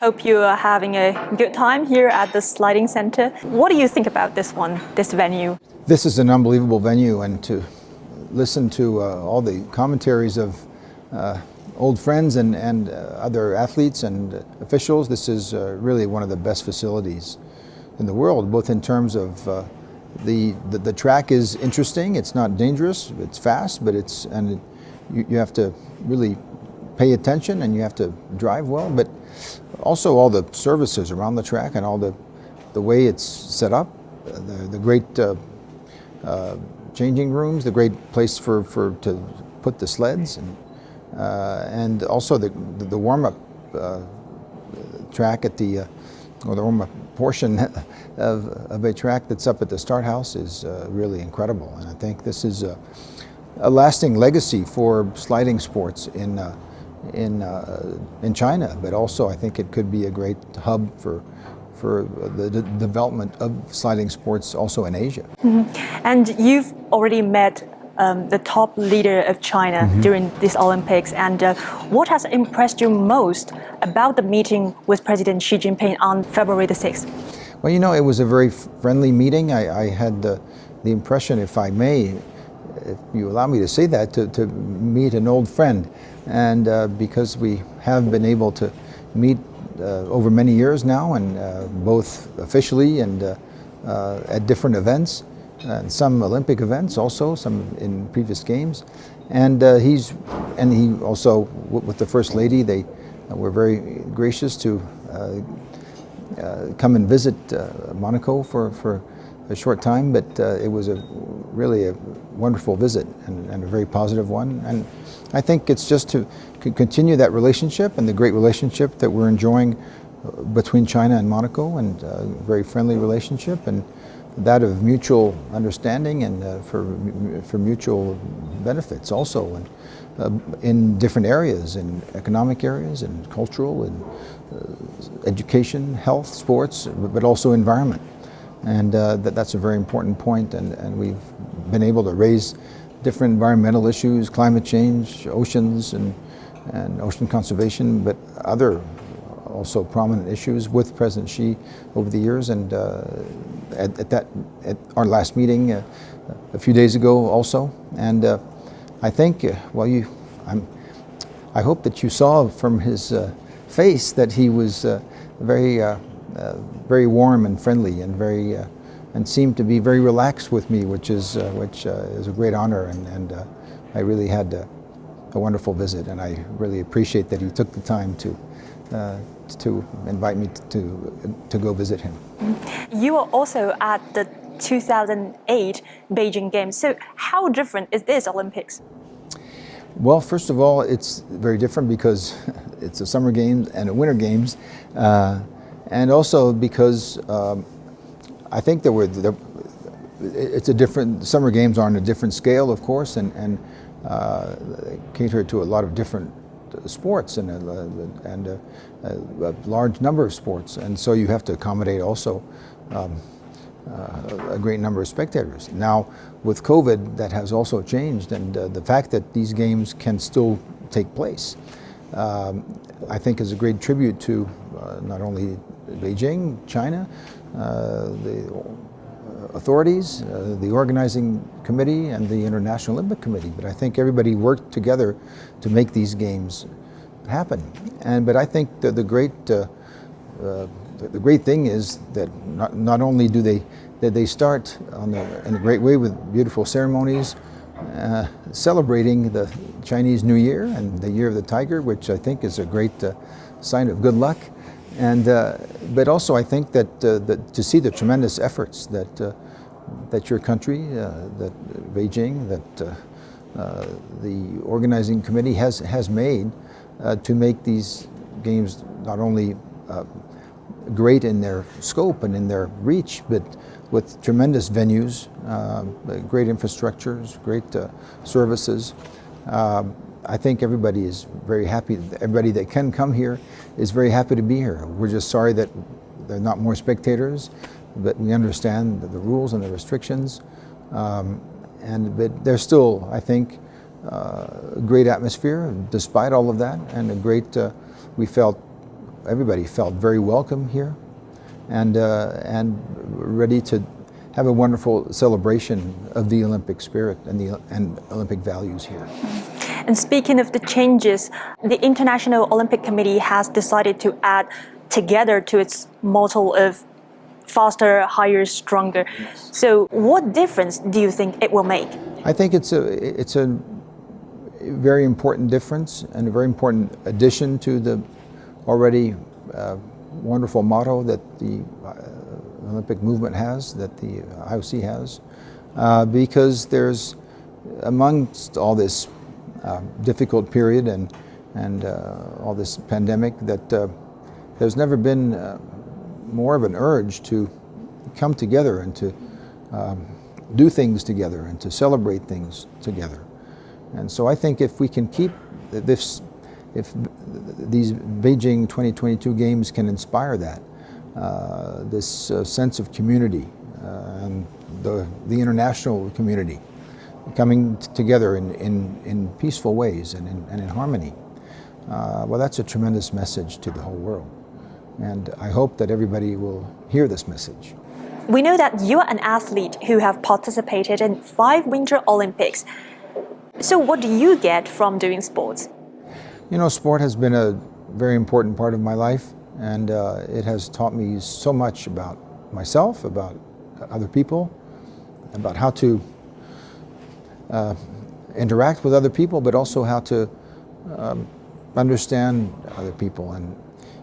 Hope you are having a good time here at the Sliding Center. What do you think about this venue? This is an unbelievable venue, and to listen to all the commentaries of old friends and other athletes and officials, this is really one of the best facilities in the world, both in terms of the track is interesting, it's not dangerous, it's fast, but you have to really pay attention and you have to drive well, but also all the services around the track and all the way it's set up, the great changing rooms, the great place to put the sleds, and also the warm-up track at the warm-up portion of a track that's up at the start house is really incredible. And I think this is a lasting legacy for sliding sports in China, but also I think it could be a great hub for the development of sliding sports also in Asia. Mm-hmm. And you've already met the top leader of China during these Olympics, and what has impressed you most about the meeting with President Xi Jinping on February the 6th? Well, it was a very friendly meeting. I had the impression, if I may, if you allow me to say that, to meet an old friend. And because we have been able to meet over many years now, and both officially and at different events, and some Olympic events also, some in previous games, and he also, with the First Lady, they were very gracious to come and visit Monaco for a short time, but it was really a wonderful visit and a very positive one. And I think it's just to continue that relationship and the great relationship that we're enjoying between China and Monaco, and a very friendly relationship, and that of mutual understanding and for mutual benefits also, and in different areas, in economic areas, and cultural, and education, health, sports, but also environment. And that's a very important point, and we've been able to raise different environmental issues, climate change, oceans, and ocean conservation, but other also prominent issues with President Xi over the years. And at our last meeting a few days ago also. And I think, I hope that you saw from his face that he was very warm and friendly, and and seemed to be very relaxed with me, which is a great honor, and I really had a wonderful visit, and I really appreciate that he took the time to invite me to go visit him. You were also at the 2008 Beijing Games. So how different is this Olympics? Well, first of all, it's very different because it's a summer games and a winter games. And also because I think it's a different, summer games are on a different scale, of course, and cater to a lot of different sports and a large number of sports. And so you have to accommodate also a great number of spectators. Now, with COVID, that has also changed, and the fact that these games can still take place, I think is a great tribute to not only Beijing, China, the authorities, the organizing committee, and the International Olympic Committee, but I think everybody worked together to make these games happen. But I think that the great thing is that not only do they start in a great way with beautiful ceremonies, celebrating the Chinese New Year and the Year of the Tiger, which I think is a great sign of good luck. And but also I think that to see the tremendous efforts that your country, that Beijing, that the organizing committee has made to make these games not only great in their scope and in their reach, but with tremendous venues, great infrastructures, great services. I think everybody is very happy. Everybody that can come here is very happy to be here. We're just sorry that there are not more spectators, but we understand the rules and the restrictions. But there's still, I think, a great atmosphere despite all of that, and a great, we felt everybody felt very welcome here, and ready to have a wonderful celebration of the Olympic spirit and Olympic values here. And speaking of the changes, the International Olympic Committee has decided to add together to its motto of faster, higher, stronger. Yes. So what difference do you think it will make? I think it's a very important difference and a very important addition to the already wonderful motto that the Olympic movement has, that the IOC has, because there's, amongst all this difficult period and all this pandemic, that there's never been more of an urge to come together and to do things together and to celebrate things together. And so I think if we can keep this, if these Beijing 2022 games can inspire that, this sense of community and the international community coming together in peaceful ways and in harmony, well, that's a tremendous message to the whole world. And I hope that everybody will hear this message. We know that you are an athlete who have participated in 5 Winter Olympics. So what do you get from doing sports? You know, sport has been a very important part of my life, and it has taught me so much about myself, about other people, about how to interact with other people, but also how to understand other people. And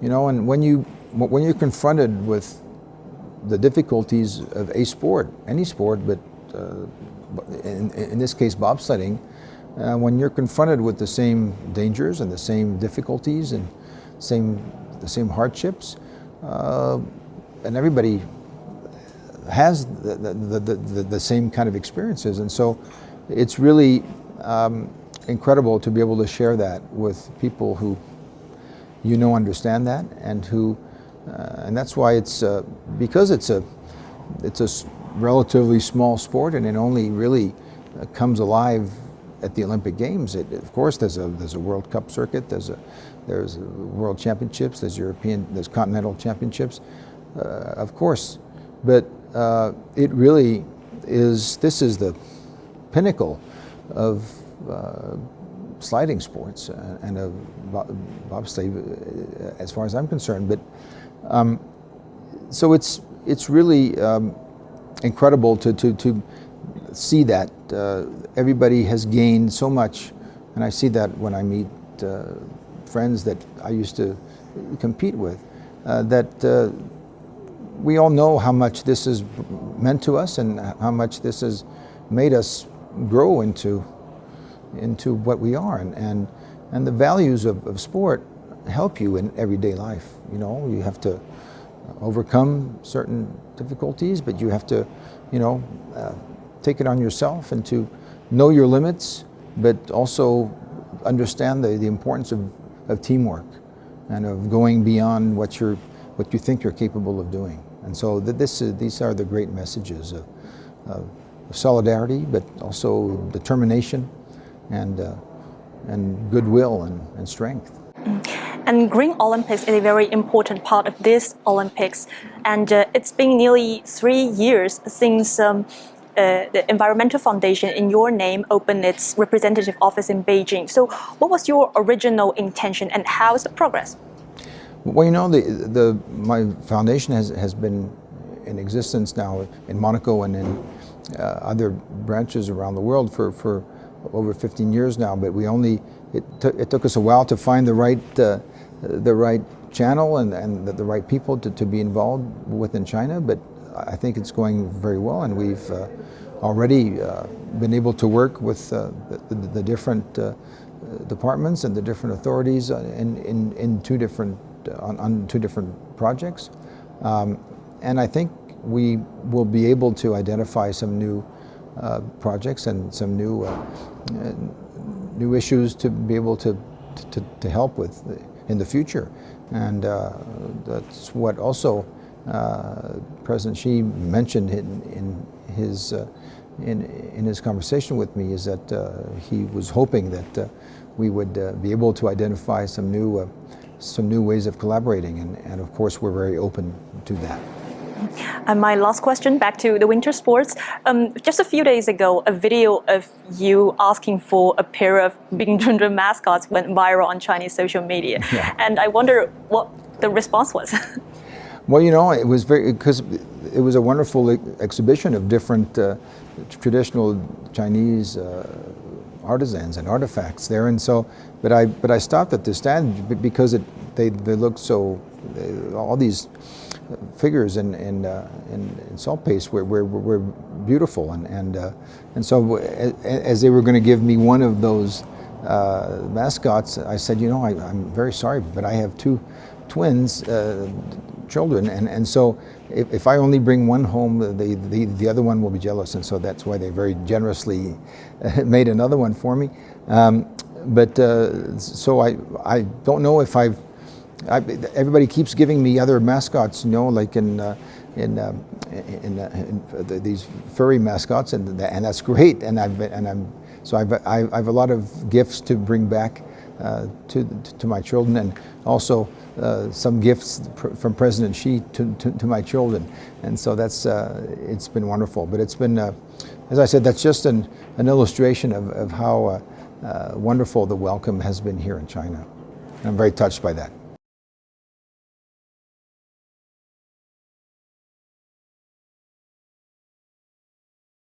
you know, and when you're confronted with the difficulties of a sport, any sport, but in this case bobsledding, when you're confronted with the same dangers and the same difficulties and the same hardships, and everybody has the same kind of experiences, and so it's really incredible to be able to share that with people who understand that, and who, and that's why it's because it's a relatively small sport, and it only really comes alive at the Olympic Games. Of course, there's a World Cup circuit, there's World Championships, there's Continental Championships, of course, but it really is. This is the pinnacle of sliding sports and of bobsleigh, as far as I'm concerned. But so it's really incredible to see that everybody has gained so much, and I see that when I meet friends that I used to compete with, that we all know how much this has meant to us and how much this has made us grow into what we are, and the values of sport help you in everyday life. You know, you have to overcome certain difficulties, but you have to, take it on yourself and to know your limits, but also understand the importance of teamwork and of going beyond what you think you're capable of doing. And so these are the great messages of solidarity, but also determination and goodwill and strength. And Green Olympics is a very important part of this Olympics, and it's been nearly 3 years since the Environmental Foundation in your name opened its representative office in Beijing. So what was your original intention, and how's the progress? Well, you know, my foundation has been in existence now in Monaco and in other branches around the world for over 15 years now, but it took us a while to find the right channel and the right people to be involved within China. But I think it's going very well, and we've already been able to work with the different departments and the different authorities on two different projects, and I think we will be able to identify some new projects and some new issues to be able to help with in the future. And that's what also President Xi mentioned in his conversation with me, is that he was hoping that we would be able to identify some new some new ways of collaborating, and of course we're very open to that. And my last question, back to the winter sports. Just a few days ago, a video of you asking for a pair of Beijing mascots went viral on Chinese social media. Yeah. And I wonder what the response was. Well, you know, it was because it was a wonderful exhibition of different traditional Chinese artisans and artifacts there, and so, but I stopped at the stand because they looked so, all these figures in salt paste were beautiful, and so as they were going to give me one of those mascots, I said, you know, I'm very sorry, but I have two twins, children, and so if I only bring one home, the other one will be jealous, and so that's why they very generously made another one for me. So I don't know if everybody keeps giving me other mascots, you know, like in these furry mascots, and that's great. And I have a lot of gifts to bring back to my children, and also some gifts from President Xi to my children. And so that's it's been wonderful. But it's been, as I said, that's just an illustration of how wonderful the welcome has been here in China. I'm very touched by that.